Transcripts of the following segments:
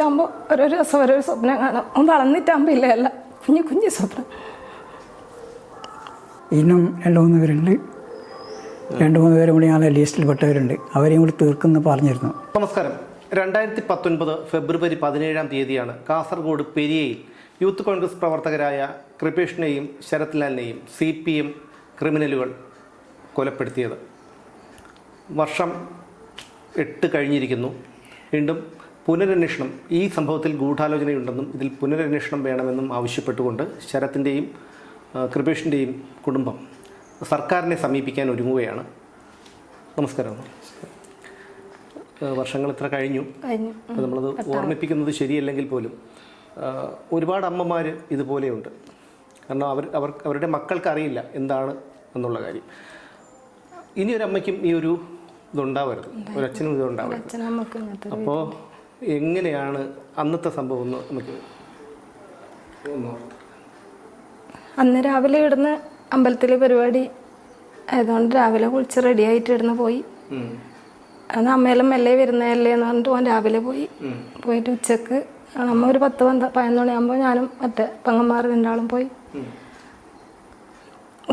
കിടന്നിട്ടാകുമ്പോൾ ഓരോ ദിവസം ഓരോ സ്വപ്നം കാണും. വളർന്നിട്ടാകുമ്പോൾ ഇല്ല അല്ല കുഞ്ഞു കുഞ്ഞു സ്വപ്നം. ഇന്നും 2-3 പേരുണ്ട്. 2-3 പേരും കൂടി ഞങ്ങളുടെ ലിസ്റ്റിൽ പെട്ടവരുണ്ട്. അവരെയും കൂടി തീർക്കുമെന്ന് പറഞ്ഞിരുന്നു. നമസ്കാരം. 2019 ഫെബ്രുവരി 17 കാസർഗോഡ് പെരിയയിൽ യൂത്ത് കോൺഗ്രസ് പ്രവർത്തകരായ കൃപേഷിനെയും ശരത്ലാലിനെയും CPM ക്രിമിനലുകൾ കൊലപ്പെടുത്തിയത്. വർഷം 8 കഴിഞ്ഞിരിക്കുന്നു. വീണ്ടും പുനരന്വേഷണം, ഈ സംഭവത്തിൽ ഗൂഢാലോചനയുണ്ടെന്നും ഇതിൽ പുനരന്വേഷണം വേണമെന്നും ആവശ്യപ്പെട്ടുകൊണ്ട് ശരത്തിൻ്റെയും കൃപേഷിൻ്റെയും കുടുംബം സർക്കാരിനെ സമീപിക്കാൻ ഒരുങ്ങുകയാണ്. നമസ്കാരം. വർഷങ്ങൾ ഇത്ര കഴിഞ്ഞു. അപ്പോൾ നമ്മളത് ഓർമ്മിപ്പിക്കുന്നത് ശരിയല്ലെങ്കിൽ പോലും ഒരുപാട് അമ്മമാർ ഇതുപോലെയുണ്ട്. കാരണം അവരുടെ മക്കൾക്ക് അറിയില്ല എന്താണ് എന്നുള്ള കാര്യം. ഇനി ഒരു അമ്മയ്ക്കും ഈ ഒരു ഇതുണ്ടാവരുത്, ഒരച്ഛനും ഇതുണ്ടാവരുത്. അപ്പോൾ എങ്ങനെയാണ് അന്നത്തെ സംഭവം എന്ന് നമുക്ക്? അന്ന് രാവിലെ ഇടുന്ന അമ്പലത്തിലെ പരിപാടി ആയതുകൊണ്ട് രാവിലെ കുളിച്ച് റെഡി ആയിട്ട് ഇടുന്ന് പോയി. അന്ന് അമ്മയെല്ലാം മെല്ലെ വരുന്നതല്ലേ എന്ന് പറഞ്ഞിട്ട് ഓൻ രാവിലെ പോയിട്ട് ഉച്ചക്ക് അമ്മ ഒരു 10-11 മണിയാകുമ്പോൾ ഞാനും മറ്റേ പെങ്ങന്മാർ 2 പോയി.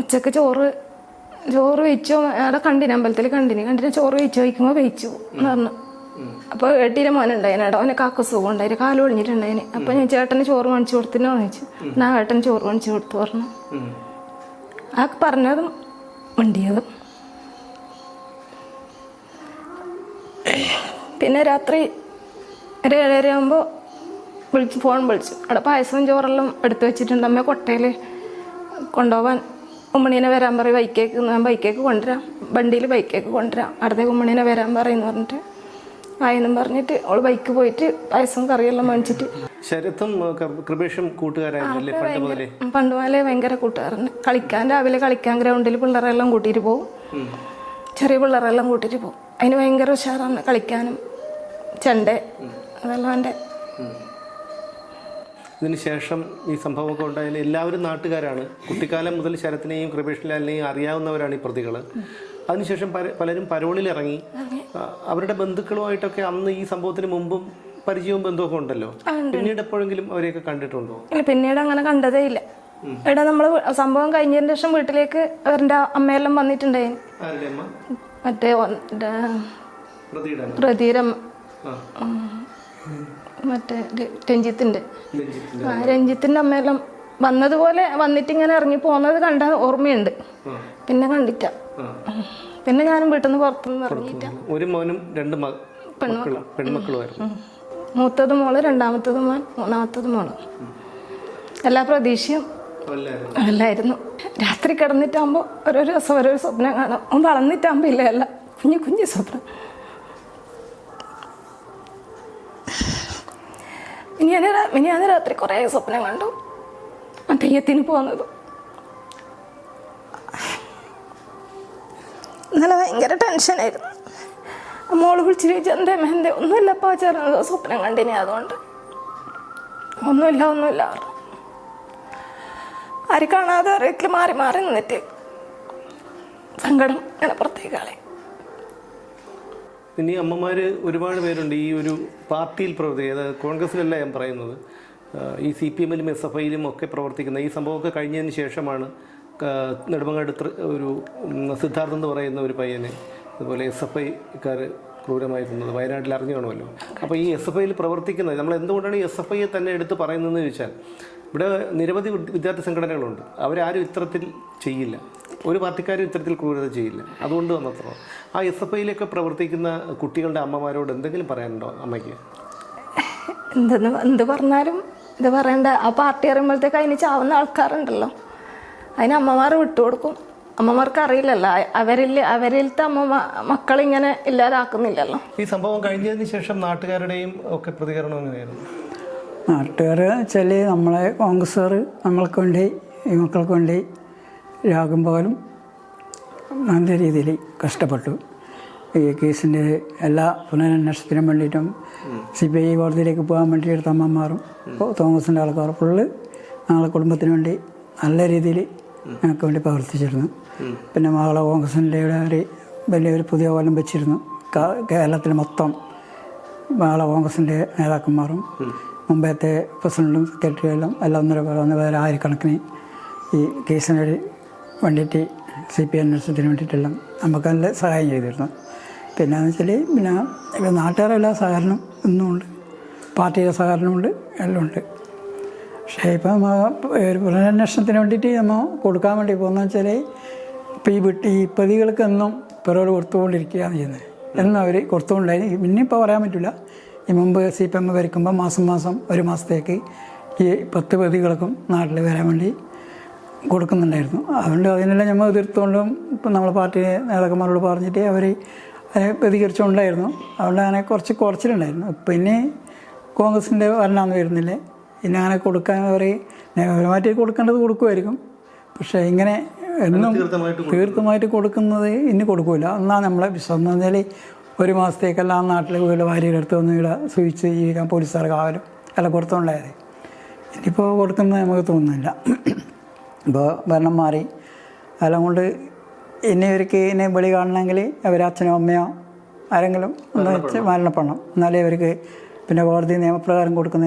ഉച്ചക്ക് ചോറ് വെച്ചു. അവിടെ അമ്പലത്തിൽ കണ്ടിന് ചോറ് വെച്ചു വയ്ക്കുമ്പോൾ വെച്ചു എന്ന് പറഞ്ഞു. അപ്പോൾ ഏട്ടീരെ മോനുണ്ടായിന്. അവനെ കാക്ക സുഖം ഉണ്ടായിരുന്നു, കാല് ഒളിഞ്ഞിട്ടുണ്ടായിന്. അപ്പോൾ ഞാൻ ചേട്ടന് ചോറ് മേടിച്ചു കൊടുത്തിനോ ചോദിച്ചു. ഞാൻ ഏട്ടന് ചോറ് മേടിച്ചു കൊടുത്തു പറഞ്ഞു. ആ പറഞ്ഞതും മിണ്ടിയതും. പിന്നെ രാത്രി ഒരു 7:30 ആകുമ്പോൾ ഫോൺ വിളിച്ചു. അവിടെ പായസവും ചോറെല്ലാം എടുത്തു വെച്ചിട്ടുണ്ട്. അമ്മ കൊട്ടയിൽ കൊണ്ടുപോകാൻ ഉമ്മണീനെ വരാൻ പറയും. ഞാൻ ബൈക്കേക്ക് കൊണ്ടുവരാം, വണ്ടിയിൽ ബൈക്കേക്ക് കൊണ്ടുവരാം, അടുത്തേക്ക് ഉമ്മണീനെ വരാൻ പറയുമെന്ന് പറഞ്ഞിട്ട് ആയെന്നും പറഞ്ഞിട്ട് അവള് ബൈക്ക് പോയിട്ട് പായസം കറിയെല്ലാം മേടിച്ചിട്ട്. ശരത്തും കൃപേഷും കൂട്ടുകാരായിരുന്നല്ലേ? പണ്ട് മുതലേ ഭയങ്കര കൂട്ടുകാരന്. രാവിലെ കളിക്കാൻ ഗ്രൗണ്ടിൽ പിള്ളേരെല്ലാം കൂട്ടിയിട്ട് പോകും. ചെറിയ പിള്ളേരെല്ലാം കൂട്ടിയിട്ട് പോകും. അതിന് ഭയങ്കര ഉഷാറാണ് കളിക്കാനും. ചെണ്ട അതെല്ലാം എൻ്റെ. ഇതിന് ശേഷം ഈ സംഭവമൊക്കെ ഉണ്ടായാലും എല്ലാവരും നാട്ടുകാരാണ്. കുട്ടിക്കാലം മുതൽ ശരത്തിനെയും കൃപേഷിലാലിനെയും അറിയാവുന്നവരാണ് ഈ പ്രതികൾ. അതിനുശേഷം പലരും പരോളിലിറങ്ങി. അവരുടെ ബന്ധുക്കളുമായിട്ടൊക്കെ അന്ന് ഈ സംഭവത്തിന് മുമ്പും പരിചയവും ബന്ധമൊക്കെ ഉണ്ടല്ലോ. പിന്നീട് എപ്പോഴെങ്കിലും അവരെയൊക്കെ കണ്ടിട്ടുണ്ടോ? ഇല്ല, പിന്നീട് അങ്ങനെ കണ്ടതേ ഇല്ല. ഇവിടെ നമ്മള് സംഭവം കഴിഞ്ഞതിന് ശേഷം വീട്ടിലേക്ക് അവരുടെ അമ്മയെല്ലാം വന്നിട്ടുണ്ടായിരുന്നു. മറ്റേ പ്രതിരമ്മ, മറ്റേ രഞ്ജിത്തിന്റെ അമ്മയെല്ലാം വന്നതുപോലെ വന്നിട്ട് ഇങ്ങനെ ഇറങ്ങി പോകുന്നത് കണ്ട ഓർമ്മയുണ്ട്. പിന്നെ കണ്ടിട്ട. പിന്നെ ഞാനും വീട്ടിൽ നിന്ന് പുറത്തുനിന്ന് ഇറങ്ങിയിട്ട. ഒരു മോനും 2 പെൺമക്കളുമായിരുന്നു. മൂത്തത് മോള്, 2ാമത്തത് മോൻ, 3ാമത്തത് മോള്. എല്ലാ പ്രതീക്ഷയും അല്ലായിരുന്നു. രാത്രി കിടന്നിട്ടാകുമ്പോൾ ഓരോ ദിവസം ഓരോ സ്വപ്നം കാണും. വളർന്നിട്ടാകുമ്പോൾ ഇല്ല അല്ല കുഞ്ഞു കുഞ്ഞു സ്വപ്നം. ഞാൻ രാത്രി കുറേ സ്വപ്നം കണ്ടു. തെയ്യത്തിന് പോകുന്നത്. ഇന്നലെ ഭയങ്കര ടെൻഷനായിരുന്നു. മോള് വിളിച്ചു ചോദിച്ചു, എന്തേ ഒന്നുമില്ലപ്പാ, ചേർന്നത് സ്വപ്നം കണ്ടിനി, അതുകൊണ്ട് ഒന്നുമില്ല ആര് കാണാതെ അറിയില്ല, മാറി നിന്നിട്ട് സങ്കടം അങ്ങനെ പുറത്തേക്കാളെ. ഇനി അമ്മമാർ ഒരുപാട് പേരുണ്ട് ഈ ഒരു പാർട്ടിയിൽ പ്രവർത്തിക്കുക. കോൺഗ്രസിലല്ല ഞാൻ പറയുന്നത്, ഈ CPM-ലും SFI-ലും ഒക്കെ പ്രവർത്തിക്കുന്ന. ഈ സംഭവമൊക്കെ കഴിഞ്ഞതിന് ശേഷമാണ് നെടുമങ്ങാട് ഒരു സിദ്ധാർത്ഥ് എന്ന് പറയുന്ന ഒരു പയ്യനെ അതുപോലെ SFI-ക്കാർ ക്രൂരമായി കൊന്നത് വയനാട്ടിൽ അറിഞ്ഞു കാണുമല്ലോ. അപ്പോൾ ഈ SFI-യിൽ പ്രവർത്തിക്കുന്നത്, നമ്മൾ എന്തുകൊണ്ടാണ് ഈ SFI-യെ തന്നെ എടുത്ത് പറയുന്നതെന്ന് ചോദിച്ചാൽ, ഇവിടെ നിരവധി വിദ്യാർത്ഥി സംഘടനകളുണ്ട്. അവരാരും ഇത്തരത്തിൽ ചെയ്യില്ല, ഒരു പാർട്ടിക്കാരും ഇത്തരത്തിൽ ക്രൂരത ചെയ്യില്ല. അതുകൊണ്ട് വന്നത്ര ആ SFI-യിലൊക്കെ പ്രവർത്തിക്കുന്ന കുട്ടികളുടെ അമ്മമാരോട് എന്തെങ്കിലും പറയാനുണ്ടോ അമ്മയ്ക്ക്? എന്ത് പറഞ്ഞാലും ഇത് പറയണ്ട. ആ പാർട്ടി അറിയുമ്പോഴത്തേക്ക് അതിന് ചാവുന്ന ആൾക്കാരുണ്ടല്ലോ, അതിന് അമ്മമാർ വിട്ടുകൊടുക്കും. അമ്മമാർക്ക് അറിയില്ലല്ലോ, അവരിലത്തെ മക്കളിങ്ങനെ ഇല്ലാതാക്കുന്നില്ലല്ലോ. ഈ സംഭവം കഴിഞ്ഞതിന് ശേഷം നാട്ടുകാരുടെയും ഒക്കെ പ്രതികരണം എങ്ങനെയായിരുന്നു? നാട്ടുകാർ വെച്ചാൽ നമ്മളെ കോൺഗ്രസ്സുകാർ നമ്മൾക്ക് വേണ്ടി, ഈ മക്കൾക്ക് വേണ്ടി രാഗം പകലും നല്ല രീതിയിൽ കഷ്ടപ്പെട്ടു. ഈ കേസിൻ്റെ എല്ലാ പുനരന്വേഷണത്തിനും വേണ്ടിയിട്ടും CBI കോടതിയിലേക്ക് പോകാൻ വേണ്ടി എടുത്ത അമ്മമാരും കോൺഗ്രസിൻ്റെ ആൾക്കാർ ഫുള്ള് ഞങ്ങളുടെ കുടുംബത്തിന് വേണ്ടി നല്ല രീതിയിൽ ഞങ്ങൾക്ക് വേണ്ടി പ്രവർത്തിച്ചിരുന്നു. പിന്നെ മകളെ കോൺഗ്രസിൻ്റെ ഒരു വലിയൊരു പുതിയ കോലം വെച്ചിരുന്നു. കേരളത്തിൽ മൊത്തം കോൺഗ്രസിൻ്റെ നേതാക്കന്മാരും മുമ്പത്തെ പ്രസിഡൻറ്റും സെക്രട്ടറിയും എല്ലാം ഒന്നര ആയിരക്കണക്കിന് ഈ കേസിന് വേണ്ടിയിട്ട് CPI അന്വേഷണത്തിന് വേണ്ടിയിട്ടെല്ലാം നമുക്ക് നല്ല സഹായം ചെയ്തിരുന്നു. പിന്നെയെന്ന് വെച്ചാൽ പിന്നെ നാട്ടുകാരെല്ലാ സഹകരണം ഇന്നുമുണ്ട്, പാർട്ടിയുടെ സഹകരണമുണ്ട്, എല്ലാം ഉണ്ട്. പക്ഷേ ഇപ്പം ഒരു പുനരന്വേഷണത്തിന് വേണ്ടിയിട്ട് നമ്മൾ കൊടുക്കാൻ വേണ്ടി പോകുന്നത് വെച്ചാൽ ഇപ്പം ഈ പ്രതികൾക്കെന്നും പെരോൾ കൊടുത്തുകൊണ്ടിരിക്കുകയാണ് ചെയ്യുന്നത്. എന്നും അവർ കൊടുത്തുകൊണ്ടായിരുന്നു. ഇന്നിപ്പോൾ പറയാൻ പറ്റില്ല. ഈ മുമ്പ് CPM ഭരിക്കുമ്പോൾ മാസം ഒരു മാസത്തേക്ക് ഈ 10 പ്രതികൾക്കും നാട്ടിൽ വരാൻ വേണ്ടി കൊടുക്കുന്നുണ്ടായിരുന്നു. അതുകൊണ്ട് അതിനെല്ലാം നമ്മൾ എതിർത്തുകൊണ്ടും ഇപ്പം നമ്മൾ പാർട്ടി നേതാക്കന്മാരോട് പറഞ്ഞിട്ട് അവർ അതിനെ പ്രതികരിച്ചുകൊണ്ടായിരുന്നു. അതുകൊണ്ട് അങ്ങനെ കുറച്ച് കുറച്ചിട്ടുണ്ടായിരുന്നു. പിന്നെ കോൺഗ്രസിൻ്റെ ഭരണമൊന്നും വരുന്നില്ലേ, പിന്നെ അങ്ങനെ കൊടുക്കാൻ അവർ നിയമപരമായിട്ട് കൊടുക്കേണ്ടത് കൊടുക്കുമായിരിക്കും. പക്ഷേ ഇങ്ങനെ എന്നും തീർത്ഥമായിട്ട് കൊടുക്കുന്നത് ഇനി കൊടുക്കില്ല എന്നാണ് നമ്മളെ വിശ്വാസം. എന്ന് പറഞ്ഞാൽ ഒരു മാസത്തേക്കെല്ലാം നാട്ടിൽ വീട് ഭാര്യയുടെ അടുത്ത് വന്ന് ഇവിടെ സൂക്ഷിച്ച് ജീവിക്കാൻ പോലീസുകാർ കാവലും എല്ലാം കൊടുത്തോണ്ടായത്. ഇനിയിപ്പോൾ കൊടുക്കുന്നത് നമുക്ക് തോന്നുന്നില്ല. ഇപ്പോൾ ഭരണം മാറി. അതെല്ലാം കൊണ്ട് ഇനി ഇവർക്ക് ഇനി വെളി കാണണമെങ്കിൽ അവർ അച്ഛനോ അമ്മയോ ആരെങ്കിലും ഒന്ന് വെച്ച് മരണപ്പെടണം. എന്നാലേ ഇവർക്ക് പിന്നെ കോടതി നിയമപ്രകാരം കൊടുക്കുന്ന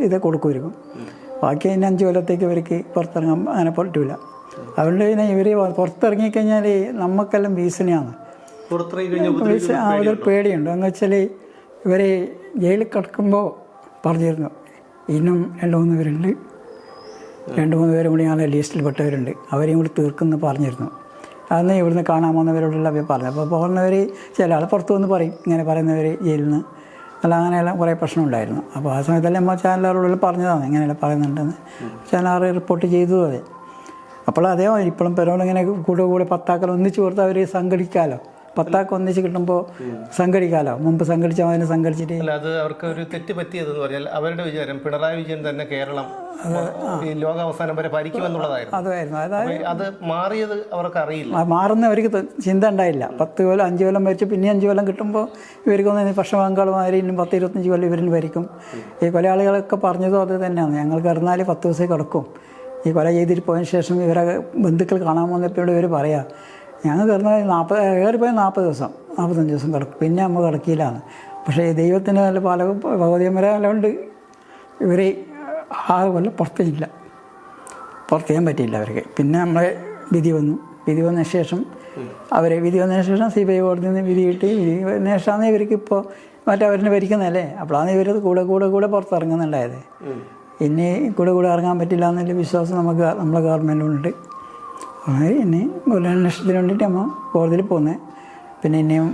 ഇത് കൊടുക്കുമായിരിക്കും. ബാക്കി ഇനി 5 കൊല്ലത്തേക്ക് ഇവർക്ക് പുറത്തിറങ്ങാൻ അങ്ങനെ പറ്റില്ല. അതുകൊണ്ട് പിന്നെ ഇവർ പുറത്തിറങ്ങിക്കഴിഞ്ഞാൽ നമുക്കെല്ലാം ഭീഷണിയാണ്. അതൊരു പേടിയുണ്ട്. എന്ന് വെച്ചാൽ ഇവർ ജയിലിൽ കിടക്കുമ്പോൾ പറഞ്ഞിരുന്നു ഇന്നും 2-3 പേരുണ്ട്, 2-3 പേരും കൂടി ഞങ്ങളുടെ ലിസ്റ്റിൽ പെട്ടവരുണ്ട്, അവരെയും കൂടി തീർക്കുമെന്ന് പറഞ്ഞിരുന്നു. അന്ന് ഇവിടുന്ന് കാണാൻ പോകുന്നവരോടുള്ള പറഞ്ഞു. അപ്പോൾ പോകുന്നവർ ചില ആൾ പുറത്തു വന്ന് പറയും, ഇങ്ങനെ പറയുന്നവർ ജയിലിൽ നിന്ന് അല്ല, അങ്ങനെയെല്ലാം കുറേ പ്രശ്നമുണ്ടായിരുന്നു. അപ്പോൾ ആ സമയത്തെല്ലാം നമ്മൾ ചാനലുകാരോടെല്ലാം പറഞ്ഞതാണ് ഇങ്ങനെയെല്ലാം പറയുന്നുണ്ടെന്ന്. ചാനൽ റിപ്പോർട്ട് ചെയ്തു. അതെ, അപ്പോൾ അതേ ഇപ്പോഴും പെരോളിങ്ങനെ കൂടെ 10 ആക്കൾ ഒന്നിച്ച് കൊടുത്താൽ അവർ സംഘടിക്കാമല്ലോ. 10 ആൾക്ക് ഒന്നിച്ച് കിട്ടുമ്പോൾ സംഘടിക്കാമല്ലോ. മുമ്പ് സംഘടിച്ചാൽ അതിനെ സംഘടിച്ചിട്ട് അത് അവർക്ക് ഒരു തെറ്റ് പറ്റിയതെന്ന് പറഞ്ഞാൽ അവരുടെ വിചാരം പിണറായി വിജയൻ തന്നെ കേരളം ഈ ലോകാവസാനം വരെ ഭരിക്കുമെന്നുള്ളതായിരുന്നു. അതായിരുന്നു. അത് മാറിയത് അവർക്ക് അറിയില്ല. മാറുന്നവർക്ക് ചിന്ത ഉണ്ടായില്ല. 10 കൊല്ലം 5 കൊല്ലം ഭരിച്ചു, പിന്നെ 5 കൊല്ലം കിട്ടുമ്പോൾ ഇവർക്കൊന്ന് പശ്ചിമ ബംഗാളുമാരി ഇന്നും 10-25 കൊല്ലം ഇവരിന് ഭരിക്കും. ഈ കൊലയാളികളൊക്കെ പറഞ്ഞതും അത് തന്നെയാണ്. ഞങ്ങൾക്ക് അറിഞ്ഞാൽ 10 ദിവസം കിടക്കും. ഈ കൊല ചെയ്തിട്ട് പോയതിന് ശേഷം ഇവരെ ബന്ധുക്കൾ കാണാൻ പോകുന്നപ്പോഴും ഇവർ പറയാം ഞങ്ങൾക്ക് അറിഞ്ഞാൽ 40 ദിവസം 45 ദിവസം കിടക്കും, പിന്നെ നമ്മൾ കിടക്കില്ലാന്ന്. പക്ഷേ ദൈവത്തിൻ്റെ നല്ല പല ഭഗവതിയമ്മരാലുകൊണ്ട് ഇവർ 6 കൊല്ലം പുറത്ത് ചെയ്യാൻ പറ്റിയില്ല അവർക്ക്. പിന്നെ നമ്മളെ വിധി വന്ന ശേഷം വിധി വന്നതിന് ശേഷം CBI കോടതിയിൽ നിന്ന് വിധി കിട്ടി. വിധി വന്നതിന് ശേഷമാണ് ഇവർക്ക് ഇപ്പോൾ മറ്റവരിനെ ഭരിക്കുന്നതല്ലേ. അപ്പോഴാണ് ഇവർ കൂടെ പുറത്തിറങ്ങുന്നുണ്ടായത്. ഇനി കൂടെ ഇറങ്ങാൻ പറ്റില്ല എന്നുള്ള വിശ്വാസം നമുക്ക് നമ്മളെ ഗവൺമെൻറ്റുണ്ട്. ഇനി പുനരന്വേഷണത്തിന് വേണ്ടിയിട്ട് നമ്മൾ കോടതിയിൽ പോകുന്നത്. പിന്നെ ഇനിയും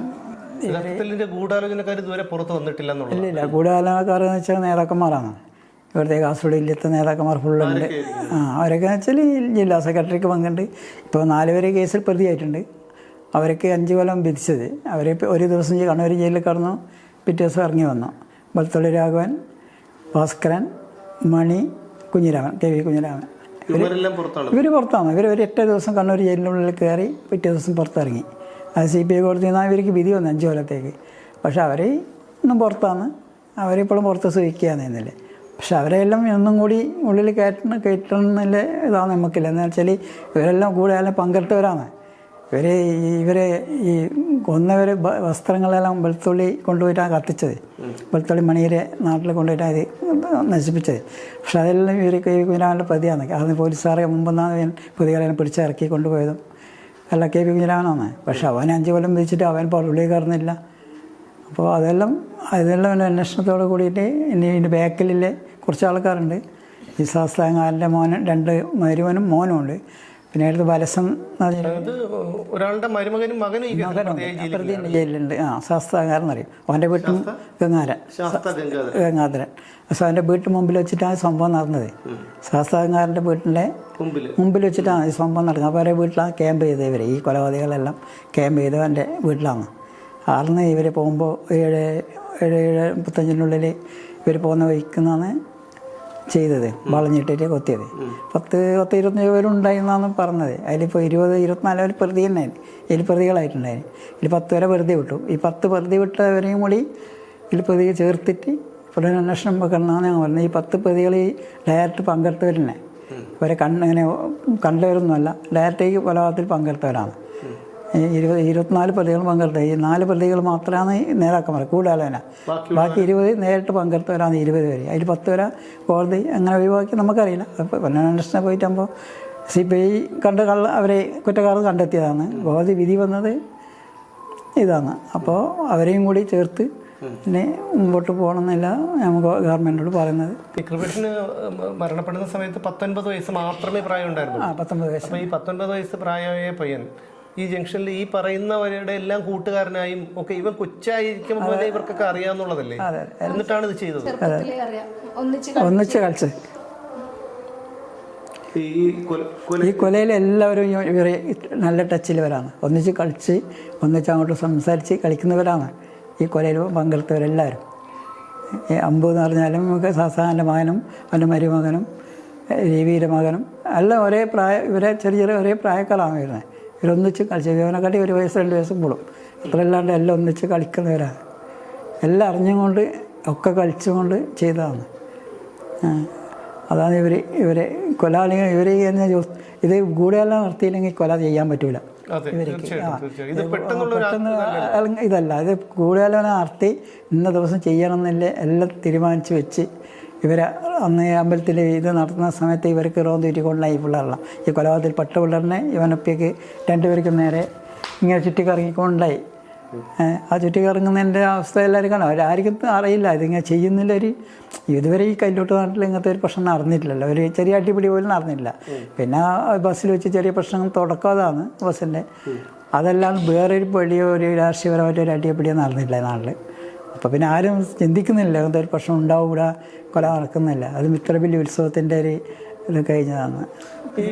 ഗൂഢാലോചനക്കാർ ഇതുവരെ പുറത്ത് വന്നിട്ടില്ല. ഇല്ല, ഗൂഢാലോചനക്കാരെന്ന് വെച്ചാൽ നേതാക്കന്മാരാണ്. ഇവിടുത്തെ കാസർഗോഡ് ജില്ലത്തെ നേതാക്കന്മാർ ഫുള്ളുണ്ട്. അവരൊക്കെ വെച്ചാൽ ജില്ലാ സെക്രട്ടറിക്ക് പങ്കുണ്ട്. ഇപ്പോൾ 4 പേര് കേസിൽ പ്രതിയായിട്ടുണ്ട്. അവർക്ക് 5 കൊല്ലം വിധിച്ചത്. അവർ ഒരു ദിവസം കണ്ണൂർ ജയിലിൽ കടന്നു, പിറ്റേ ദിവസം ഇറങ്ങി വന്നു. വെളുത്തുള്ളി രാഘവൻ, ഭാസ്കരൻ, മണി, കുഞ്ഞിരാമൻ, KV കുഞ്ഞിരാമൻ ഇവർ പുറത്താണ്. ഇവർ ഒരു 8 ദിവസം കണ്ണൂർ ജയിലിനുള്ളിൽ കയറി പിറ്റേ ദിവസം പുറത്തിറങ്ങി. അത് CBI കോടതിയിൽ നിന്നാണ് ഇവർക്ക് വിധി വന്നു 5 കൊല്ലത്തേക്ക്. പക്ഷെ അവർ ഒന്നും പുറത്താണ്. അവരിപ്പോഴും പുറത്ത് സൂചിക്കുകയെന്നില്ലേ. പക്ഷെ അവരെല്ലാം ഒന്നും കൂടി ഉള്ളിൽ കയറ്റണമെന്നില്ല ഇതാണ് നമുക്കില്ല. എന്ന് വെച്ചാൽ ഇവരെല്ലാം കൂടുതലും പങ്കെടുത്തവരാണ്. ഇവരെ ഈ കൊന്നവർ വസ്ത്രങ്ങളെല്ലാം വെളുത്തുള്ളി കൊണ്ടുപോയിട്ടാണ് കത്തിച്ചത്. വെളുത്തുള്ളി മണിയുടെ നാട്ടിൽ കൊണ്ടുപോയിട്ടാണ് ഇത് നശിപ്പിച്ചത്. പക്ഷെ അതെല്ലാം ഇവർ കുഞ്ഞിരാമൻ്റെ പ്രതിയാണ്. അത് പോലീസുകാരെ മുമ്പെന്നാണ് പ്രതികളെല്ലാം പിടിച്ചിറക്കി കൊണ്ടുപോയതും അല്ല KV കുഞ്ഞിരാമനാണ്. പക്ഷെ അവൻ 5 കൊല്ലം വിധിച്ചിട്ട് അവൻ ഉള്ളിൽ കയറുന്നില്ല. അപ്പോൾ അതെല്ലാം അന്വേഷണത്തോട് കൂടിയിട്ട് ഇനി ഇതിൻ്റെ ബാക്കിലെ കുറച്ച് ആൾക്കാരുണ്ട്. ഈ ശാസ്താങ്കാരൻ്റെ മോനും 2 മരുമനും മോനും ഉണ്ട്. പിന്നെ അടുത്ത് ബലസം ഒരാളുടെ മരുമകനും മകനും ജയിലുണ്ട്. ശാസ്താങ്കാരൻ അറിയും. അവൻ്റെ വീട്ടും ഗംഗാധരൻ. പക്ഷെ അവൻ്റെ വീട്ടിൽ മുമ്പിൽ വെച്ചിട്ടാണ് സംഭവം നടന്നത്. ശാസ്താങ്കാരൻ്റെ വീട്ടിലെ മുമ്പിൽ വെച്ചിട്ടാണ് ഈ സംഭവം നടക്കുന്നത്. അപ്പോൾ അവരുടെ വീട്ടിലാണ് ക്യാമ്പ് ചെയ്തവർ. ഈ കൊലപാതകളെല്ലാം ക്യാമ്പ് ചെയ്തത് എൻ്റെ വീട്ടിലാണ്. ആർന്ന് ഇവർ പോകുമ്പോൾ 7:35 ഇവർ പോകുന്ന വഴിക്കുന്നാണ് ചെയ്തത്. വളഞ്ഞിട്ടിട്ട് കൊത്തിയത്. 10-25 പേരുണ്ടായിരുന്നാണ് പറഞ്ഞത്. അതിലിപ്പോൾ 20-24 പേർ പ്രതി തന്നെയായിരുന്നു. ഇതിൽ പ്രതികളായിട്ടുണ്ടായിരുന്നു. ഇതിൽ 10 പേരെ വെറുതെ വിട്ടു. ഈ 10 വെറുതെ വിട്ടവരെയും കൂടി ഇതിൽ പ്രതികൾ ചേർത്തിട്ട് പുനരന്വേഷണം വെക്കണമെന്നാണ് ഞാൻ പറഞ്ഞത്. ഈ 10 പ്രതികൾ ഈ ഡയറക്റ്റ് പങ്കെടുത്തവർ തന്നെ. ഇവരെ ഇങ്ങനെ കണ്ടവരൊന്നുമല്ല, ഡയറക്റ്റ് കൊലപാതകത്തിൽ പങ്കെടുത്തവരാണ്. 24 പ്രതികൾ പങ്കെടുത്തത്. ഈ 4 പ്രതികൾ മാത്രമാണ് നേതാക്കന്മാർ കൂടുതലാന. ബാക്കി 20 നേരിട്ട് പങ്കെടുത്തവരാണ് 20 പേര്. അതിൽ 10 പേരെ കോടതി അങ്ങനെ ഒഴിവാക്കി നമുക്കറിയില്ല. അപ്പോൾ അന്വേഷണം പോയിട്ടാകുമ്പോൾ CBI അവരെ കുറ്റക്കാർ കണ്ടെത്തിയതാണ്. കോടതി വിധി വന്നത് ഇതാണ്. അപ്പോൾ അവരെയും കൂടി ചേർത്ത് പിന്നെ മുമ്പോട്ട് പോകണമെന്നില്ല നമുക്ക് ഗവൺമെൻറ്റോട് പറയുന്നത്. കൃപേഷിന് മരണപ്പെടുന്ന സമയത്ത് 19 വയസ്സ് മാത്രമേ പ്രായം ഉണ്ടായിരുന്നു. 19 വയസ്സ്. അപ്പോൾ ഈ 19 വയസ്സ് പ്രായമായ പയ്യൻ ഈ ജംഗ്ഷനിൽ ഈ പറയുന്നവരുടെ എല്ലാം കൂട്ടുകാരനായും ഒക്കെ ഇവൻ കൊച്ചായിരിക്കുമ്പോൾ ഇവർക്കൊക്കെ അറിയാവുന്നതല്ലേ, എന്നിട്ടാണ് ഇത് ചെയ്തത്. ഒന്നിച്ച് കളിച്ച് ഈ കൊലയിൽ എല്ലാവരും ഇവരെ നല്ല ടച്ചിലവരാണ്. ഒന്നിച്ച് കളിച്ച് ഒന്നിച്ച് അങ്ങോട്ട് സംസാരിച്ച് കളിക്കുന്നവരാണ് ഈ കൊലയിൽ പങ്കെടുത്തവരെല്ലാവരും. അമ്പു എന്ന് പറഞ്ഞാലും നമുക്ക് സാസാൻ്റെ മകനും അവൻ്റെ മരുമകനും രവിയുടെ മകനും എല്ലാം ഒരേ ഇവരെ ചെറിയ ഒരേ പ്രായക്കാരാണ് വരുന്നത്. ഇവരൊന്നിച്ച് കളിച്ച് ഇവനെക്കാട്ടി 1 വയസ്സ് 2 വയസ്സും കൂടും. അത്രയല്ലാണ്ട് എല്ലാം ഒന്നിച്ച് കളിക്കുന്നവരാണ്. എല്ലാം അറിഞ്ഞുകൊണ്ട് ഒക്കെ കളിച്ചുകൊണ്ട് ചെയ്തതാണ്. അതാണ് ഇവരെ കൊലാളികൾ ഇത് ഗൂഢാലോചന നടത്തിയില്ലെങ്കിൽ കൊല ചെയ്യാൻ പറ്റൂല ഇവർക്ക്. പെട്ടെന്ന് ഇതല്ല, ഇത് ഗൂഢാലോചന നടത്തി ഇന്ന ദിവസം ചെയ്യണമെന്നില്ല എല്ലാം തീരുമാനിച്ച് വെച്ച് ഇവരെ അന്ന് അമ്പലത്തിൽ ഇത് നടത്തുന്ന സമയത്ത് ഇവർക്ക് റോന്തുറ്റി കൊണ്ടായി പിള്ളേരെല്ലാം ഈ കൊലപാതകത്തിൽ പെട്ട പിള്ളേറിനെ ഇവനൊപ്പിക്ക് 2 പേർക്കും നേരെ ഇങ്ങനെ ചുറ്റിക്കറങ്ങിക്കൊണ്ടായി. ആ ചുറ്റിക്കറങ്ങുന്നതിൻ്റെ അവസ്ഥ എല്ലാവരും കാണാം. അവരാർക്കും അറിയില്ല ഇതിങ്ങനെ ചെയ്യുന്നില്ല. ഇതുവരെ ഈ കല്ലോട്ട് നാട്ടിൽ ഇങ്ങനത്തെ ഒരു പ്രശ്നം നടന്നിട്ടില്ലല്ലോ. ഒരു ചെറിയ അടിപിടി പോലും നടന്നിട്ടില്ല. പിന്നെ ബസ്സിൽ വെച്ച് ചെറിയ പ്രശ്നങ്ങൾ തുടക്കാതാണ് ബസ്സിൻ്റെ. അതല്ലാണ്ട് വേറൊരു പടിയോ ഒരു രാഷ്ട്രീയപരമായിട്ട് ഒരു അടിയപ്പിടിയോ നടന്നില്ല നാട്ടിൽ. അപ്പോൾ പിന്നെ ആരും ചിന്തിക്കുന്നില്ല അങ്ങനത്തെ ഒരു പ്രശ്നം ഉണ്ടാവും, ഇവിടെ കൊല നടക്കുന്നില്ല. അതും ഇത്ര വലിയ ഉത്സവത്തിൻ്റെ ഒരു ഇത് കഴിഞ്ഞതാണ്. ഈ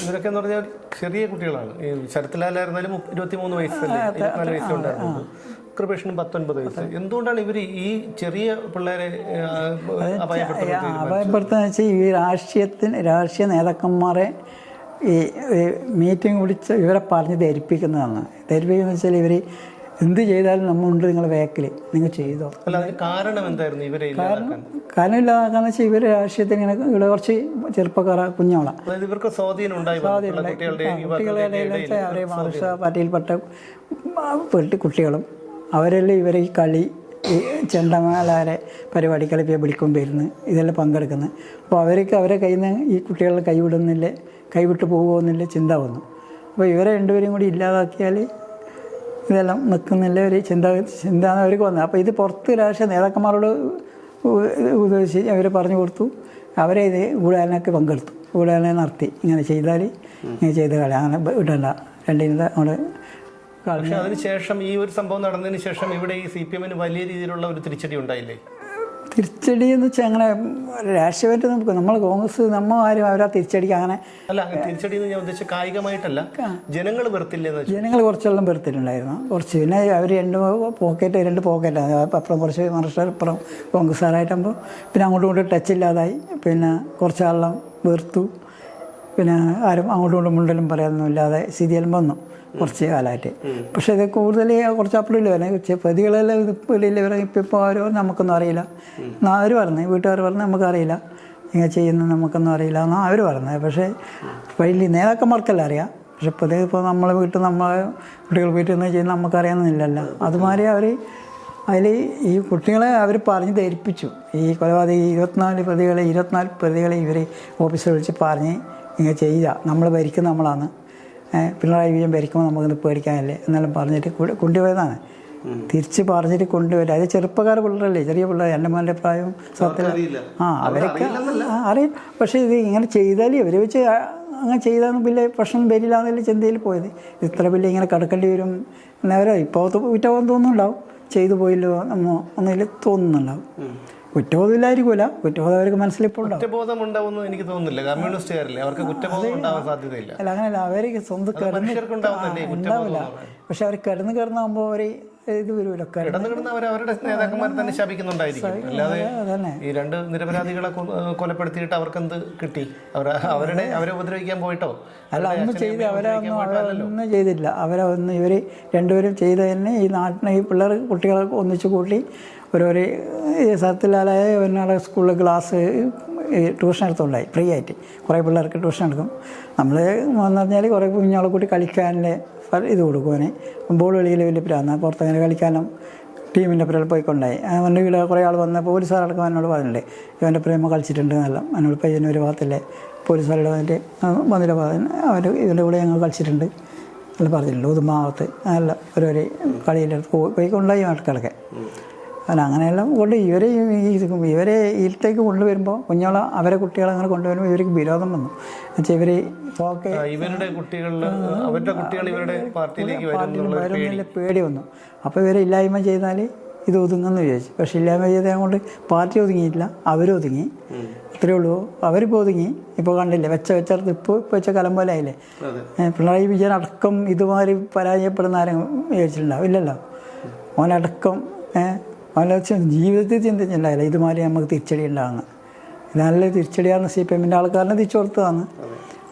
ഇവരൊക്കെ എന്ന് പറഞ്ഞാൽ ചെറിയ കുട്ടികളാണ്. ഈ ശരത്ലാലായിരുന്നാലും 23 വയസ്സല്ലേ, 24 വയസ്സുണ്ടായിരുന്നു. കൃപേഷിനും 19 വയസ്സ്. എന്തുകൊണ്ടാണ് ഇവർ ഈ ചെറിയ പിള്ളേരെ അപായപ്പെടുത്തുക വെച്ചാൽ ഈ രാഷ്ട്രീയ നേതാക്കന്മാരെ ഈ മീറ്റിംഗ് വിളിച്ച് ഇവരെ പറഞ്ഞ് ധരിപ്പിക്കുന്നതാണ്. ധരിപ്പിക്കുന്നത് വെച്ചാൽ ഇവർ എന്ത് ചെയ്താലും നമ്മളുണ്ട് നിങ്ങളെ ബാക്കിൽ, നിങ്ങൾ ചെയ്തോ. കാരണം എന്തായിരുന്നു ഇവരെ കാരണമില്ലാതാക്കാന്ന് വെച്ചാൽ ഇവർ രാഷ്ട്രീയത്തിൽ ഇങ്ങനെ ഇവിടെ കുറച്ച് ചെറുപ്പക്കാര കുഞ്ഞോളാം ഇവർക്ക് അവരെ മാർക്സ പാർട്ടിയിൽപ്പെട്ട കുട്ടികളും അവരെല്ലാം ഇവരെ ഈ കളി ഈ ചെണ്ടമേളാരെ പരിപാടി കളിപ്പിയെ വിളിക്കുമ്പോൾ ഇരുന്ന് ഇതെല്ലാം പങ്കെടുക്കുന്നത്. അപ്പോൾ അവരെ കയ്യിൽ നിന്ന് ഈ കുട്ടികളെ കൈവിടുന്നില്ലേ, കൈവിട്ട് പോകുമെന്നില്ല ചിന്ത വന്നു. അപ്പോൾ ഇവരെ 2 പേരും കൂടി ഇല്ലാതാക്കിയാൽ ഇതെല്ലാം നിൽക്കുന്നില്ല ഒരു ചിന്താണ് അവർക്ക് വന്നത്. അപ്പോൾ ഇത് പുറത്ത് രാഷ്ട്രീയ നേതാക്കന്മാരോട് ഉപദേശിച്ച് അവർ പറഞ്ഞു കൊടുത്തു. അവരെ ഇത് ഗൂഢാലോചനയ്ക്ക് പങ്കെടുത്തു. ഗൂഢാലോചന നടത്തി ഇങ്ങനെ ചെയ്താൽ ഇങ്ങനെ ചെയ്ത കളി അങ്ങനെ വിടണ്ട രണ്ടിൻ്റെ അവിടെ. പക്ഷേ അതിനുശേഷം ഈ ഒരു സംഭവം നടന്നതിന് ശേഷം ഇവിടെ ഈ CPM-ന് വലിയ രീതിയിലുള്ള ഒരു തിരിച്ചടി ഉണ്ടായില്ലേ? തിരിച്ചടി എന്ന് വെച്ചാൽ അങ്ങനെ രാഷ്ട്രീയമായിട്ട് നമുക്ക് നമ്മൾ കോൺഗ്രസ് ആരും അവരാ തിരിച്ചടിക്കുക അങ്ങനെ അല്ല. തിരിച്ചടി എന്ന് ഞാൻ ഉദ്ദേശിച്ച കായികമായിട്ടല്ല, ജനങ്ങൾ വെറുത്തില്ല. ജനങ്ങൾ കുറച്ചെല്ലാം വെറുത്തിട്ടുണ്ടായിരുന്നു കുറച്ച്. പിന്നെ അവർ 2 പോക്കറ്റാണ് അപ്പുറം കുറച്ച് മറുപടി ഇപ്പുറം കോൺഗ്രസ്സുകാരായിട്ടാകുമ്പോൾ പിന്നെ അങ്ങോട്ടും ഇങ്ങോട്ടും ടച്ചില്ലാതായി. പിന്നെ കുറച്ചാളെല്ലാം വെറുത്തു. പിന്നെ ആരും അങ്ങോട്ടും ഇങ്ങോട്ടും മുണ്ടലും പറയാനൊന്നുമില്ലാതെ സ്ഥിതിയെല്ലാം വന്നു കുറച്ച് കാലമായിട്ട്. പക്ഷേ ഇത് കൂടുതൽ കുറച്ച് അപ്പുറമില്ല വരുന്നത് പ്രതികളെല്ലാം ഇതില്ല. ഇപ്പോൾ ആരും നമുക്കൊന്നും അറിയില്ല എന്നാൽ അവർ പറഞ്ഞു, വീട്ടുകാർ പറഞ്ഞു നമുക്കറിയില്ല ഇങ്ങനെ ചെയ്യുന്നത് നമുക്കൊന്നും അറിയില്ല എന്നാണ് അവർ പറഞ്ഞത്. പക്ഷേ വലിയ നേതാക്കന്മാർക്കെല്ലാം അറിയാം. പക്ഷെ ഇപ്പോൾ നമ്മളെ വീട്ടിൽ നമ്മളെ കുട്ടികൾ വീട്ടിൽ നിന്ന് ചെയ്യുന്നത് നമുക്കറിയാമെന്നില്ലല്ലോ. അതുമാതിരി അവർ അതിൽ ഈ കുട്ടികളെ അവർ പറഞ്ഞ് ധരിപ്പിച്ചു. ഈ കൊലപാതക 24 പ്രതികളെ ഇവർ ഓഫീസിൽ വിളിച്ച് പറഞ്ഞ് ഇങ്ങനെ ചെയ്യുക, നമ്മൾ ഭരിക്കുന്ന നമ്മളാണ്, പിണറായി വിജയൻ ഭരിക്കുമ്പോൾ നമുക്കിത് പേടിക്കാനല്ലേ എന്നെല്ലാം പറഞ്ഞിട്ട് കൊണ്ടുപോയതാണ്. തിരിച്ച് പറഞ്ഞിട്ട് കൊണ്ടുവരിക. അത് ചെറുപ്പക്കാർ പിള്ളേരല്ലേ, ചെറിയ പിള്ളേർ. എൻ്റെ മോൻ്റെ പ്രായം സത്യത്തിൽ അവരൊക്കെ അറിയാം. പക്ഷേ ഇത് ഇങ്ങനെ ചെയ്താൽ ഇവർ വെച്ച് അങ്ങനെ ചെയ്താൽ വലിയ പ്രശ്നം വരില്ല എന്നല്ലേ ചിന്തയിൽ പോയത്. ഇത്ര വലിയ ഇങ്ങനെ കിടക്കേണ്ടി വരും എന്നവരോ ഇപ്പോൾ കുറ്റബോധം തോന്നുന്നുണ്ടാവും, ചെയ്തു പോയില്ലോ ഒന്നിൽ തോന്നുന്നുണ്ടാവും. കുറ്റബോധമില്ലായിരിക്കില്ല, കുറ്റബോധം അവർക്ക് മനസ്സിലിപ്പോൾ കുറ്റബോധം ഉണ്ടാവുമെന്ന് എനിക്ക് തോന്നുന്നില്ല. കമ്മ്യൂണിസ്റ്റുകാരല്ലേ, അവർക്ക് കുറ്റബോധം ഉണ്ടാവാൻ സാധ്യതയില്ല. അല്ല അങ്ങനെയല്ല, അവർക്ക് സ്വന്തം ഉണ്ടാവില്ല. പക്ഷെ അവർ കിടന്നാകുമ്പോൾ അവർ ഇത് വരുമല്ലോ, അവരുടെ നേതാക്കന്മാർ തന്നെ ശാപിക്കുന്നുണ്ടായിരിക്കും. അല്ലാതെ ഈ 2 നിരപരാധികളെ കൊലപ്പെടുത്തിയിട്ട് അവർക്കെന്ത് കിട്ടി? അവരെ ഉപദ്രവിക്കാൻ പോയിട്ടോ? അല്ല, ഒന്നും ചെയ്ത് അവരൊന്നും ചെയ്തില്ല. അവരൊന്നും ഇവർ 2 പേരും ചെയ്ത് തന്നെ ഈ നാട്ടിലെ ഈ കുട്ടികളെ ഒന്നിച്ചു കൂട്ടി ഓരോരോ സ്ഥലത്തിലായ ഒരാളെ സ്കൂളിൽ ക്ലാസ് ഈ ട്യൂഷൻ എടുത്തുണ്ടായി ഫ്രീ ആയിട്ട് കുറേ പിള്ളേർക്ക് ട്യൂഷൻ എടുക്കും. നമ്മൾ വന്നു പറഞ്ഞാൽ കുറേ കുഞ്ഞോളെ കൂട്ടി കളിക്കാനുള്ള ഇത് കൊടുക്കും. അവന് ബോൾ കളിയിൽ വലിയ പ്രാന്ത, പുറത്തങ്ങനെ കളിക്കാനും ടീമിൻ്റെ പുറകിൽ പോയിക്കൊണ്ടായി. അവൻ്റെ വീട് കുറേ ആൾ വന്ന പോലീസുകാരടക്കം എന്നോട് പറഞ്ഞില്ലേ ഇവൻ്റെ പ്രേമ കളിച്ചിട്ടുണ്ട് എന്നല്ല. എന്നോട് പയ്യന് ഒരു ഭാഗത്തില്ലേ പോലീസുകാരുടെ വന്നിട്ട് വന്നില്ല അവർ ഇവൻ്റെ കൂടെ ഞങ്ങൾ കളിച്ചിട്ടുണ്ട് അല്ല പറഞ്ഞിട്ടുണ്ട്. ഉദുമാവത്ത് നല്ല ഒരു കളിയിലെടുത്ത് പോയിക്കൊണ്ടായി ഇടയ്ക്കിടയ്ക്ക്. അല്ല അങ്ങനെയെല്ലാം കൊണ്ട് ഇവരെ ഇതിലേക്ക് കൊണ്ടുവരുമ്പോൾ കുഞ്ഞോളെ അവരെ കുട്ടികളെ അങ്ങനെ കൊണ്ടുവരുമ്പോൾ ഇവർക്ക് വിരോധം വന്നു. എന്നുവെച്ചാൽ ഇവർ ഓക്കെ വരുന്നില്ല പേടി വന്നു. അപ്പോൾ ഇവരെ ഇല്ലായ്മ ചെയ്താൽ ഇത് ഒതുങ്ങുമെന്ന് വിചാരിച്ചു. പക്ഷേ ഇല്ലായ്മ ചെയ്തത് കൊണ്ട് പാർട്ടി ഒതുങ്ങിയിട്ടില്ല, അവരും ഒതുങ്ങി. അത്രയേ ഉള്ളൂ. അവരിപ്പോൾ ഒതുങ്ങി. ഇപ്പോൾ കണ്ടില്ലേ വെച്ചെടുത്ത് ഇപ്പോൾ വെച്ച കലം പോലെ ആയില്ലേ. പിണറായി വിജയൻ അടക്കം ഇതുമാതിരി പരാജയപ്പെടുന്ന ആരും വിചാരിച്ചിട്ടുണ്ടാവും ഇല്ലല്ലോ. ഓനടക്കം അവനെ ജീവിതത്തിൽ ചിന്തിച്ചിട്ടുണ്ടായില്ല ഇതുമാതിരി നമുക്ക് തിരിച്ചടി ഉണ്ടാകുന്നത്. ഇത് നല്ല തിരിച്ചടിയാണ് CPM-ൻ്റെ ആൾക്കാരനെ തിരിച്ചു കൊടുത്തതാണ്.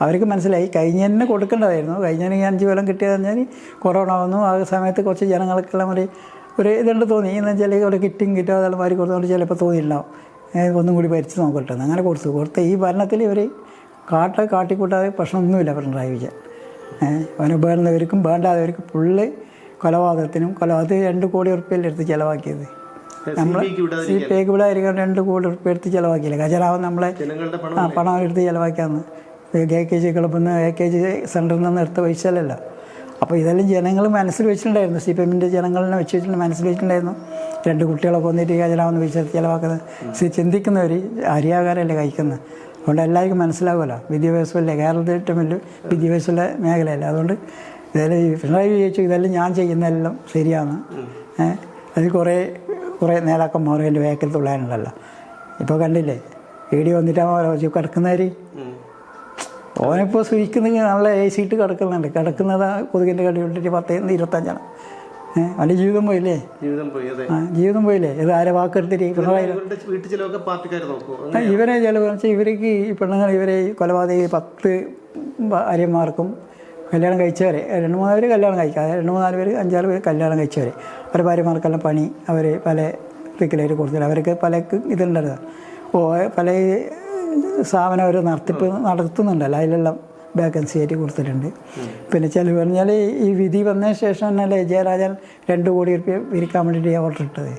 അവർക്ക് മനസ്സിലായി കഴിഞ്ഞതിന് കൊടുക്കേണ്ടതായിരുന്നു. കഴിഞ്ഞതിന് 5 കൊല്ലം കിട്ടിയത് പറഞ്ഞാൽ കൊറോണ വന്നു. ആ സമയത്ത് കുറച്ച് ജനങ്ങൾക്കെല്ലാം ഒരു ഇതുണ്ട് തോന്നി. എന്ന് വെച്ചാൽ ഒരു കിറ്റും അതെല്ലാം മാറി കൊടുത്തുകൊണ്ട് ചിലപ്പോൾ തോന്നിയിട്ടുണ്ടാവും ഒന്നും കൂടി ഭരിച്ച് നോക്കട്ടെ. അങ്ങനെ കൊടുത്ത ഈ ഭരണത്തിൽ ഇവർ കാട്ടിക്കൂട്ടാതെ പ്രശ്നമൊന്നുമില്ല പിണറായി വിജയൻ. അവന് വേണ്ടവർക്കും വേണ്ടാത്തവർക്കും ഫുള്ള് കൊലപാതകത്തിനും 2 കോടി ഉറുപ്പികയിലെടുത്ത് ചിലവാക്കിയത്. നമ്മൾ CPIക്ക് വിടാതിരിക്കാൻ 2 കോടി ഉറുപ്പിക എടുത്ത് ചിലവാക്കിയില്ല. ഖജനാവ് നമ്മളെ പണം എടുത്ത് ചിലവാക്കിയാന്ന് AKG ക്ലബ്ബിൽ നിന്ന് AKG സെൻറ്ററിൽ നിന്ന് എടുത്ത പൈസയല്ല. അപ്പോൾ ഇതെല്ലാം ജനങ്ങൾ മനസ്സിൽ വെച്ചിട്ടുണ്ടായിരുന്നു. CPM-ൻ്റെ ജനങ്ങളെ വെച്ചിട്ട് മനസ്സിൽ വെച്ചിട്ടുണ്ടായിരുന്നു. 2 കുട്ടികളെ കൊന്നിട്ട് ഖജനാവെന്ന് പൈസ ചിലവാക്കുന്നത് ചിന്തിക്കുന്നവർ അരിയാകാരല്ലേ കഴിക്കുന്നത്. അതുകൊണ്ട് എല്ലാവർക്കും മനസ്സിലാകുമല്ലോ. വിദ്യാഭ്യാസമല്ലേ കേരളത്തിൽ ഏറ്റവും വലിയ വിദ്യാഭ്യാസമുള്ള മേഖലയല്ലേ. അതുകൊണ്ട് ഇതെല്ലാം പിണറായി വിജയിച്ചു ഇതെല്ലാം ഞാൻ ചെയ്യുന്നതെല്ലാം ശരിയാണ്. അതിൽ കുറേ നേതാക്കന്മാർ എൻ്റെ വേക്കൽ തുള്ളാനുണ്ടല്ലോ. ഇപ്പോൾ കണ്ടില്ലേ വീഡിയോ വന്നിട്ടാകുമ്പോൾ കിടക്കുന്നവർ ഓനിപ്പോൾ സുഖിക്കുന്നത് നല്ല AC ഇട്ട് കിടക്കുന്നത് കൊതുകിൻ്റെ കടി വിട്ടിട്ട് 10-25 അവൻ്റെ ജീവിതം പോയില്ലേ. ജീവിതം പോയില്ലേ. ഇത് ആരെ വാക്കെടുത്തിട്ട് പിണറായി ഇവരെ ചിലവ് വെച്ചാൽ ഇവർക്ക് ഈ പെണ്ണുങ്ങൾ ഇവരെ കൊലപാതക 10 ഭാര്യമാർക്കും കല്യാണം കഴിച്ചവരെ 2-3 പേര് കല്യാണം കഴിക്കാതെ 2-4 പേര് 5-6 പേര് കല്യാണം കഴിച്ചവരെ അവരെ ഭാര്യമാർക്കെല്ലാം പണി അവർ പല തിക്കിലായിട്ട് കൊടുത്തില്ല. അവർക്ക് പല ഇതുണ്ടായിരുന്നു. പല സ്ഥാപനം അവർ നടത്തുന്നുണ്ടല്ലോ. അതിലെല്ലാം വേക്കൻസി ആയിട്ട് കൊടുത്തിട്ടുണ്ട്. പിന്നെ ചില പറഞ്ഞാൽ ഈ വിധി വന്നതിന് ശേഷം തന്നെയല്ലേ ജയരാജൻ 2 കോടി ഉറുപ്പിക പിരിക്കാൻ വേണ്ടിയിട്ട് ഓർഡർ ഇട്ടത്.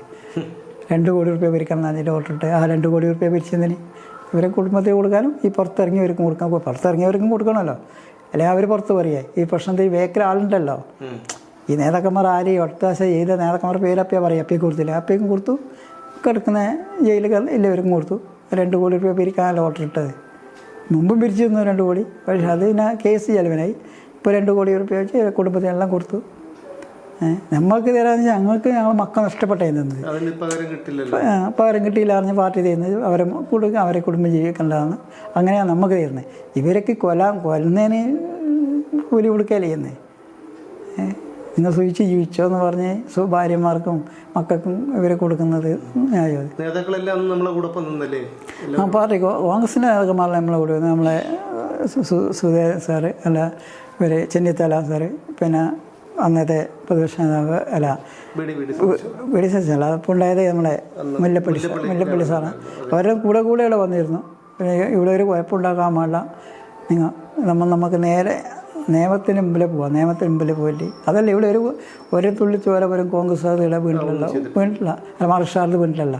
2 കോടി ഉറുപ്പിക പിരിക്കണം എന്ന് പറഞ്ഞിട്ട് ഓർഡർ ഇട്ട് ആ 2 കോടി ഉറുപ്പിക പിരിച്ചതിന് ഇവരെ കുടുംബത്തിൽ കൊടുക്കാനും ഈ പുറത്തിറങ്ങിയവർക്കും കൊടുക്കാൻ പുറത്തിറങ്ങിയവർക്കും കൊടുക്കണമല്ലോ. അല്ലെങ്കിൽ അവർ പുറത്ത് പറയുക ഈ പ്രശ്നത്തിൽ വേക്കൽ ആളുണ്ടല്ലോ. ഈ നേതാക്കന്മാർ ആരെയും ഒട്ടാശ ചെയ്ത നേതാക്കന്മാർ പേരപ്പിയാ പറയുക. അപ്പിയെ കൊടുത്തില്ല, അപ്പിയക്കും കൊടുത്തു. കിടക്കുന്ന ജയിലിൽ എല്ലാവർക്കും കൊടുത്തു. 2 കോടി രൂപ പിരിക്കാനല്ല ഓർഡർ ഇട്ടത്. മുമ്പും പിരിച്ചു തന്നു 2 കോടി. പക്ഷേ അത് പിന്നെ കേസ് ചെലവിനായി. ഇപ്പോൾ 2 കോടി രൂപ വെച്ച് കുടുംബത്തിനെല്ലാം കൊടുത്തു. നമ്മൾക്ക് തരാമെന്ന് വെച്ചാൽ ഞങ്ങൾ മക്കൾ നഷ്ടപ്പെട്ടത് പകരം കിട്ടിയില്ല അറിഞ്ഞ് പാർട്ടി തരുന്നത് അവരെ കുടുംബം ജീവിക്കേണ്ടതാണ്. അങ്ങനെയാണ് നമുക്ക് തരുന്നത്. ഇവരൊക്കെ കൊല്ലുന്നതിന് കൂലി കൊടുക്കുകയല്ലേ ചെയ്യുന്നത്. നിങ്ങൾ സൂചിച്ച് ജീവിച്ചോ എന്ന് പറഞ്ഞ് ഭാര്യമാർക്കും മക്കൾക്കും ഇവരെ കൊടുക്കുന്നത് ന്യായം. പാർട്ടി കോൺഗ്രസിൻ്റെ നേതാക്കന്മാരെല്ലാം നമ്മളെ കൂടെ നമ്മളെ സുധീരൻ സാറ് അല്ല ഇവർ ചെന്നിത്തല സാറ് പിന്നെ അന്നത്തെ പ്രതിപക്ഷ നേതാവ് അല്ല വെടി സച്ചിനല്ല അപ്പോൾ ഉണ്ടായത് നമ്മളെ മുല്ലപ്പള്ളി സാറാണ്. അവരുടെ കൂടെ ഇവിടെ വന്നിരുന്നു. ഇവിടെ ഒരു കുഴപ്പമുണ്ടാക്കാൻ പാടില്ല. നമുക്ക് നേരെ നിയമത്തിന് മുമ്പിൽ പോവാം. നിയമത്തിന് മുമ്പിൽ പോയിട്ട് അതല്ല ഇവിടെ ഒരു തുള്ളി ചോര വരും കോൺഗ്രസ്സുകാരുടെ വീട്ടിലല്ല അല്ല മാർക്സാറിൻ്റെ വീട്ടിലല്ല.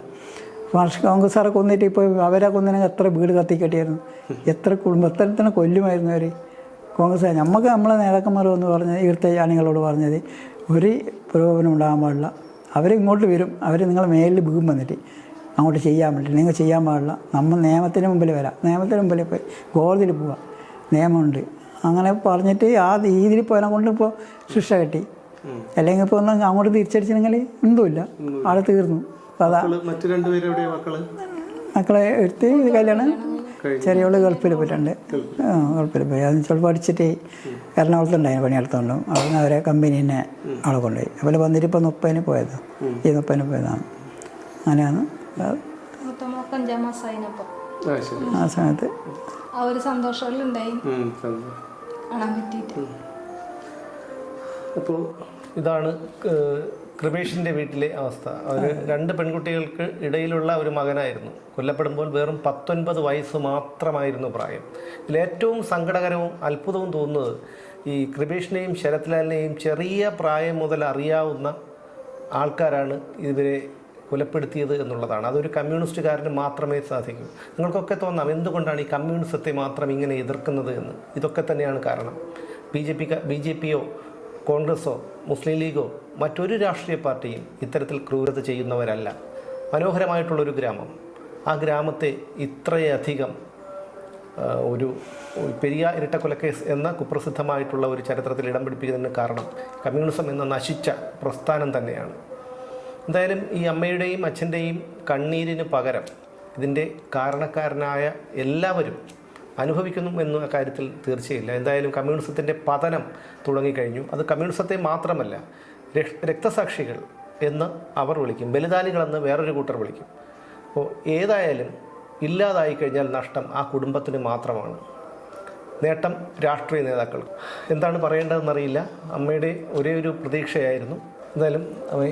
കോൺഗ്രസ്സുകാരെ കൊന്നിട്ട് ഇപ്പോൾ അവരെ കൊന്നിനെങ്കിൽ എത്ര വീട് കത്തിക്കെട്ടിയായിരുന്നു, എത്ര കുടുംബത്തിനെ കൊല്ലുമായിരുന്നു അവർ. കോൺഗ്രസ് നമുക്ക് നമ്മളെ നേതാക്കന്മാർ എന്ന് പറഞ്ഞത് ഇവിടുത്തെ അണികളോട് പറഞ്ഞത് ഒരു പുരോഗമനം ഉണ്ടാകാൻ പാടില്ല. അവരിങ്ങോട്ട് വരും, അവർ നിങ്ങളെ മേലിൽ വീഴും വന്നിട്ട് അങ്ങോട്ട് ചെയ്യാൻ പറ്റില്ല, നിങ്ങൾ ചെയ്യാൻ പാടില്ല. നമ്മൾ നിയമത്തിന് മുമ്പിൽ വരാം, നിയമത്തിന് മുമ്പിൽ പോയി കോടതിയിൽ പോവാം, നിയമമുണ്ട് അങ്ങനെ പറഞ്ഞിട്ട് ആ രീതിയിൽ പോയതിനെ കൊണ്ട് ഇപ്പോൾ ശിക്ഷ കിട്ടി. അല്ലെങ്കിൽ ഇപ്പോൾ ഒന്ന് അങ്ങോട്ട് തിരിച്ചടിച്ചില്ലെങ്കിൽ എന്തുമില്ല, ആളെ തീർന്നു. അതാ മക്കളെ എടുത്ത് കല്യാണം ചെറിയോള് ഗൾഫിൽ പോയിട്ടുണ്ട്. ഗൾഫിൽ പോയി അത് ചിലപ്പോൾ പഠിച്ചിട്ട് എറണാകുളത്തുണ്ടായിരുന്നു പണിയെടുത്തോണ്ടും അവിടെ അവരെ കമ്പനീനെ ആളെ കൊണ്ടുപോയി. അതുപോലെ വന്നിട്ട് ഇപ്പോൾ 30-ന് പോയത്, ഈ 30-ന് പോയതാണ്. അങ്ങനെയാണ് ആ സമയത്ത് അപ്പോൾ ഇതാണ് കൃപേഷിൻ്റെ വീട്ടിലെ അവസ്ഥ, ഒരു 2 പെൺകുട്ടികൾക്ക് ഇടയിലുള്ള ഒരു മകനായിരുന്നു. കൊല്ലപ്പെടുമ്പോൾ വെറും 19 വയസ്സ് മാത്രമായിരുന്നു പ്രായം. ഇതിലേറ്റവും സങ്കടകരവും അത്ഭുതവും തോന്നുന്നത് ഈ കൃപേഷിനെയും ശരത്ലാലിനെയും ചെറിയ പ്രായം മുതൽ അറിയാവുന്ന ആൾക്കാരാണ് ഇവരെ കൊലപ്പെടുത്തിയത് എന്നുള്ളതാണ്. അതൊരു കമ്മ്യൂണിസ്റ്റുകാരന് മാത്രമേ സാധിക്കൂ. നിങ്ങൾക്കൊക്കെ തോന്നാം എന്തുകൊണ്ടാണ് ഈ കമ്മ്യൂണിസത്തെ മാത്രം ഇങ്ങനെ എതിർക്കുന്നത് എന്ന്. ഇതൊക്കെ തന്നെയാണ് കാരണം. ബി ജെ പിയോ കോൺഗ്രസ്സോ മുസ്ലിം ലീഗോ മറ്റൊരു രാഷ്ട്രീയ പാർട്ടിയും ഇത്തരത്തിൽ ക്രൂരത ചെയ്യുന്നവരല്ല. മനോഹരമായിട്ടുള്ളൊരു ഗ്രാമം, ആ ഗ്രാമത്തെ ഇത്രയധികം ഒരു പെരിയ ഇരട്ടക്കൊലക്കേസ് എന്ന കുപ്രസിദ്ധമായിട്ടുള്ള ഒരു ചരിത്രത്തിൽ ഇടം പിടിപ്പിക്കുന്നതിന് കാരണം കമ്മ്യൂണിസം എന്ന നശിച്ച പ്രസ്ഥാനം തന്നെയാണ്. എന്തായാലും ഈ അമ്മയുടെയും അച്ഛൻ്റെയും കണ്ണീരിന് പകരം ഇതിൻ്റെ കാരണക്കാരനായ എല്ലാവരും അനുഭവിക്കുന്നു എന്ന കാര്യത്തിൽ തീർച്ചയില്ല. എന്തായാലും കമ്മ്യൂണിസത്തിൻ്റെ പതനം തുടങ്ങിക്കഴിഞ്ഞു. അത് കമ്മ്യൂണിസത്തെ മാത്രമല്ല, രക്തസാക്ഷികൾ എന്ന് അവർ വിളിക്കും, ബലിദാനികളെന്ന് വേറൊരു കൂട്ടർ വിളിക്കും. അപ്പോൾ ഏതായാലും ഇല്ലാതായി കഴിഞ്ഞാൽ നഷ്ടം ആ കുടുംബത്തിന് മാത്രമാണ്, നേട്ടം രാഷ്ട്രീയ നേതാക്കൾ. എന്താണ് പറയേണ്ടതെന്നറിയില്ല. അമ്മയുടെ ഒരേ ഒരു പ്രതീക്ഷയായിരുന്നു. എന്തായാലും അമ്മ